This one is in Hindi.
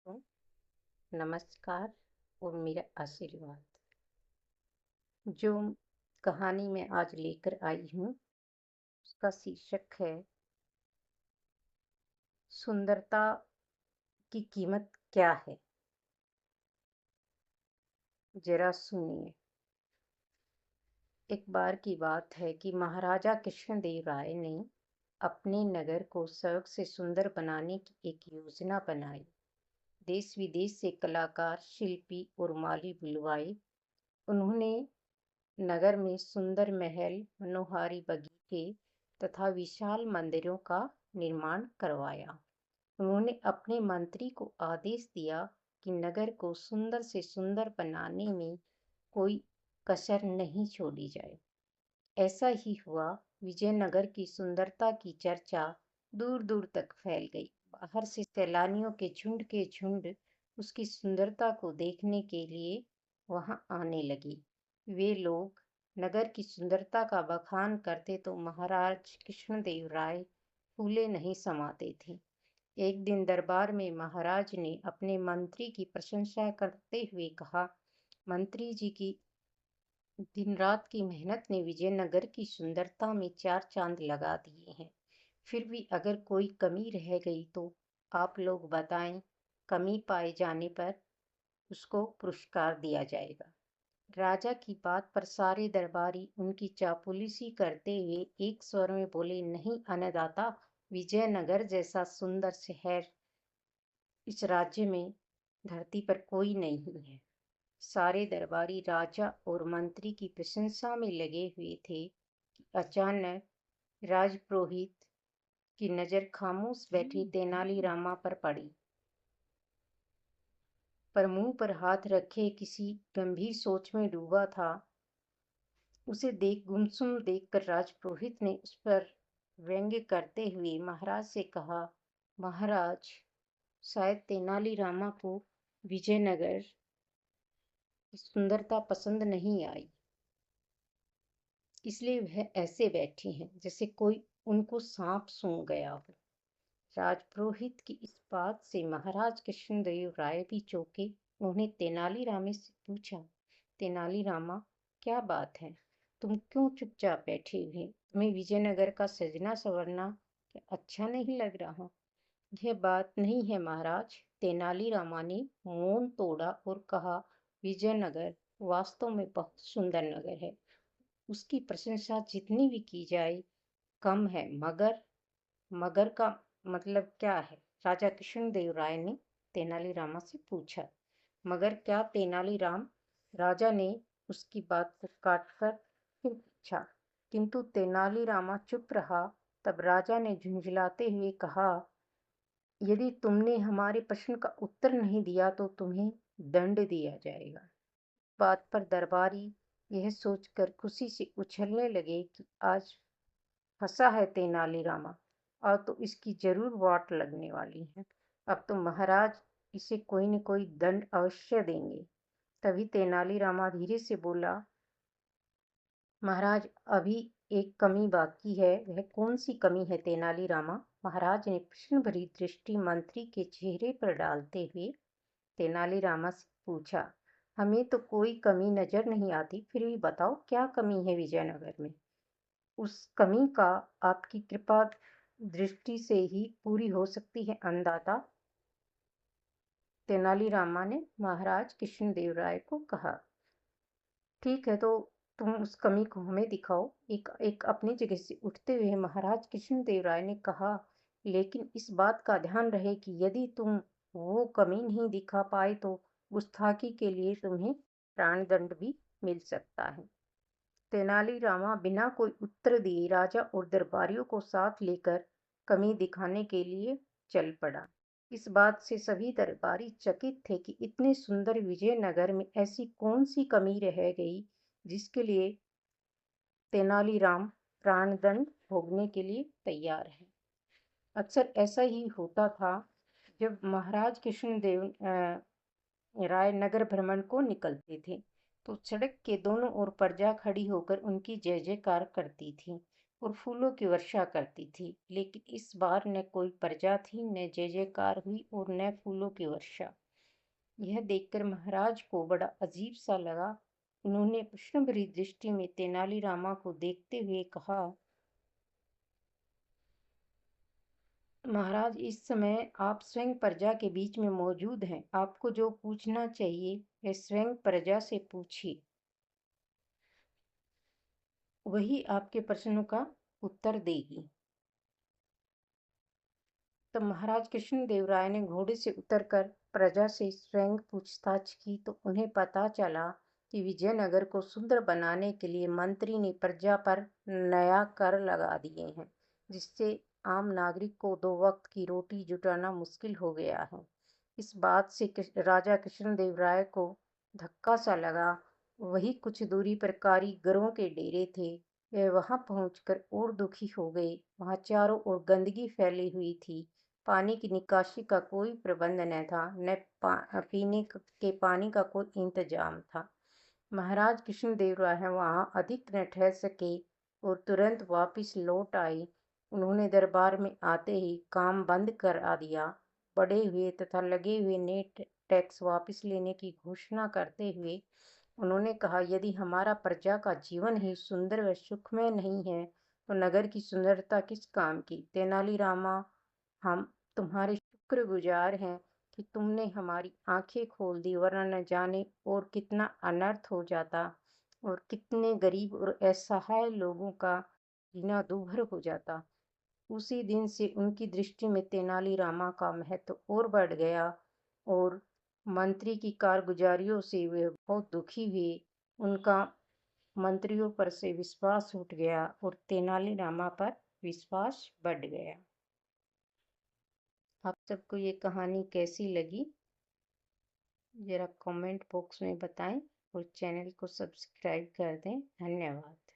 को नमस्कार और मेरा आशीर्वाद। जो कहानी मैं आज लेकर आई हूँ उसका शीर्षक है सुंदरता की कीमत क्या है। जरा सुनिए। एक बार की बात है कि महाराजा कृष्णदेव राय ने अपने नगर को स्वर्ग से सुंदर बनाने की एक योजना बनाई। देश विदेश से कलाकार, शिल्पी और माली बुलवाए। उन्होंने नगर में सुंदर महल, मनोहारी बगीचे तथा विशाल मंदिरों का निर्माण करवाया। उन्होंने अपने मंत्री को आदेश दिया कि नगर को सुंदर से सुंदर बनाने में कोई कसर नहीं छोड़ी जाए। ऐसा ही हुआ। विजयनगर की सुंदरता की चर्चा दूर दूर तक फैल गई। बाहर से सैलानियों के झुंड उसकी सुंदरता को देखने के लिए वहां आने लगे। वे लोग नगर की सुंदरता का बखान करते तो महाराज कृष्णदेव राय फूले नहीं समाते थे। एक दिन दरबार में महाराज ने अपने मंत्री की प्रशंसा करते हुए कहा, मंत्री जी की दिन रात की मेहनत ने विजयनगर की सुंदरता में चार चांद लगा दिए हैं। फिर भी अगर कोई कमी रह गई तो आप लोग बताएं। कमी पाए जाने पर उसको पुरस्कार दिया जाएगा। राजा की बात पर सारे दरबारी उनकी चापलूसी करते हुए एक स्वर में बोले, नहीं अन्नदाता, विजयनगर जैसा सुंदर शहर इस राज्य में धरती पर कोई नहीं है। सारे दरबारी राजा और मंत्री की प्रशंसा में लगे हुए थे कि अचानक राजपुरोहित की नजर खामोश बैठे तेनालीरामा पर पड़ी। पर मुंह पर हाथ रखे किसी गंभीर सोच में डूबा था। उसे गुमसुम देखकर राजपुरोहित ने उस पर व्यंग्य करते हुए महाराज से कहा, महाराज, शायद तेनालीरामा को विजयनगर की सुंदरता पसंद नहीं आई, इसलिए वह ऐसे बैठे हैं जैसे कोई उनको सांप सूंघ गया हो। राजपुरोहित की इस बात से महाराज कृष्णदेव राय भी चौंके। उन्होंने तेनालीरामा से पूछा, तेनालीरामा, क्या बात है? तुम क्यों चुपचाप बैठे हुए? तुम्हें विजयनगर का सजना संवरना क्या अच्छा नहीं लग रहा? यह बात नहीं है महाराज। तेनालीरामा ने मौन तोड़ा और कहा, विजयनगर वास्तव में बहुत सुंदर नगर है। उसकी प्रशंसा जितनी भी की जाए कम है। मगर मगर का मतलब क्या है? राजा कृष्णदेव राय ने तेनालीरामा से पूछा। मगर क्या? तेनालीराम राजा ने उसकी बात को काटकर फिर पूछा। किंतु तेनालीरामा चुप रहा। तब राजा ने झुंझलाते हुए कहा, यदि तुमने हमारे प्रश्न का उत्तर नहीं दिया तो तुम्हें दंड दिया जाएगा। बात पर दरबारी यह सोचकर खुशी से उछलने लगे कि आज फंसा है तेनालीरामा, और तो इसकी जरूर वाट लगने वाली है। अब तो महाराज इसे कोई न कोई दंड अवश्य देंगे। तभी तेनालीरामा धीरे से बोला, महाराज, अभी एक कमी बाकी है। वह कौन सी कमी है तेनालीरामा? महाराज ने प्रश्न भरी दृष्टि मंत्री के चेहरे पर डालते हुए तेनालीरामा से पूछा। हमें तो कोई कमी नजर नहीं आती, फिर भी बताओ क्या कमी है विजयनगर में? उस कमी का आपकी कृपा दृष्टि से ही पूरी हो सकती है अन्नदाता, तेनालीरामा ने महाराज कृष्णदेव राय को कहा। ठीक है, तो तुम उस कमी को हमें दिखाओ। एक एक अपनी जगह से उठते हुए महाराज कृष्णदेव राय ने कहा, लेकिन इस बात का ध्यान रहे कि यदि तुम वो कमी नहीं दिखा पाए तो गुस्ताखी के लिए तुम्हें प्राणदंड भी मिल सकता है। तेनालीरामा बिना कोई उत्तर दिए राजा और दरबारियों को साथ लेकर कमी दिखाने के लिए चल पड़ा। इस बात से सभी दरबारी चकित थे कि इतने सुंदर विजयनगर में ऐसी कौन सी कमी रह गई जिसके लिए तेनालीराम प्राणदंड भोगने के लिए तैयार है। अक्सर ऐसा ही होता था। जब महाराज कृष्णदेव राय नगर भ्रमण को निकलते थे तो सड़क के दोनों ओर प्रजा खड़ी होकर उनकी जय जयकार करती थी। और फूलों की वर्षा करती थी। लेकिन इस बार न कोई प्रजा थी, न जय जयकार हुई और न फूलों की वर्षा। यह देखकर महाराज को बड़ा अजीब सा लगा। उन्होंने प्रश्न भरी दृष्टि में तेनालीरामा को देखते हुए कहा, महाराज, इस समय आप स्वयं प्रजा के बीच में मौजूद हैं। आपको जो पूछना चाहिए वह स्वयं प्रजा से पूछिए। वही आपके प्रश्नों का उत्तर देगी। तब महाराज कृष्णदेव राय ने घोड़े से उतरकर प्रजा से स्वयं पूछताछ की तो उन्हें पता चला कि विजयनगर को सुंदर बनाने के लिए मंत्री ने प्रजा पर नया कर लगा दिए हैं, जिससे आम नागरिक को दो वक्त की रोटी जुटाना मुश्किल हो गया है। इस बात से राजा कृष्णदेव राय को धक्का सा लगा। वही कुछ दूरी पर कारीगरों के डेरे थे। वे वहां पहुंचकर और दुखी हो गए। वहां चारों ओर गंदगी फैली हुई थी। पानी की निकासी का कोई प्रबंध न था, न पीने के पानी का कोई इंतजाम था। महाराज कृष्णदेव राय वहां अधिक न ठहर सके और तुरंत वापिस लौट आए। उन्होंने दरबार में आते ही काम बंद करा दिया। बढ़े हुए तथा लगे हुए नए टैक्स वापिस लेने की घोषणा करते हुए उन्होंने कहा, यदि हमारा प्रजा का जीवन ही सुंदर व सुखमय नहीं है तो नगर की सुंदरता किस काम की। तेनालीरामा, हम तुम्हारे शुक्रगुजार हैं कि तुमने हमारी आंखें खोल दी, वरना न जाने और कितना अनर्थ हो जाता और कितने गरीब और असहाय लोगों का जीना दूभर हो जाता। उसी दिन से उनकी दृष्टि में तेनालीरामा का महत्व और बढ़ गया और मंत्री की कारगुजारियों से वे बहुत दुखी हुए। उनका मंत्रियों पर से विश्वास उठ गया और तेनालीरामा पर विश्वास बढ़ गया। आप सबको ये कहानी कैसी लगी, जरा कमेंट बॉक्स में बताएं और चैनल को सब्सक्राइब कर दें। धन्यवाद।